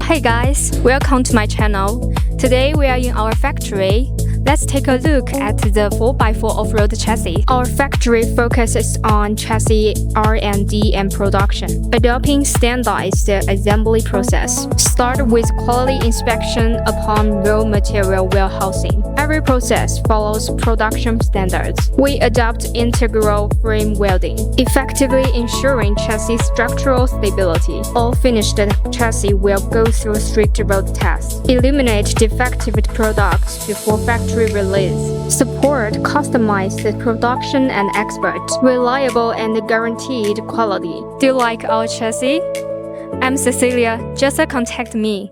Hey guys, welcome to my channel. Today we are in our factory. Let's take a look at the 4x4 off-road chassis. Our factory focuses on chassis R&D and production, adopting standardized assembly process. Start with quality inspection upon raw material warehousing. Every process follows production standards. We adopt integral frame welding, effectively ensuring chassis structural stability. All finished chassis will go through strict road tests. Eliminate defective products before factory release. Support customized production and expert, reliable and guaranteed quality. Do you like our chassis? I'm Cecilia. Just contact me.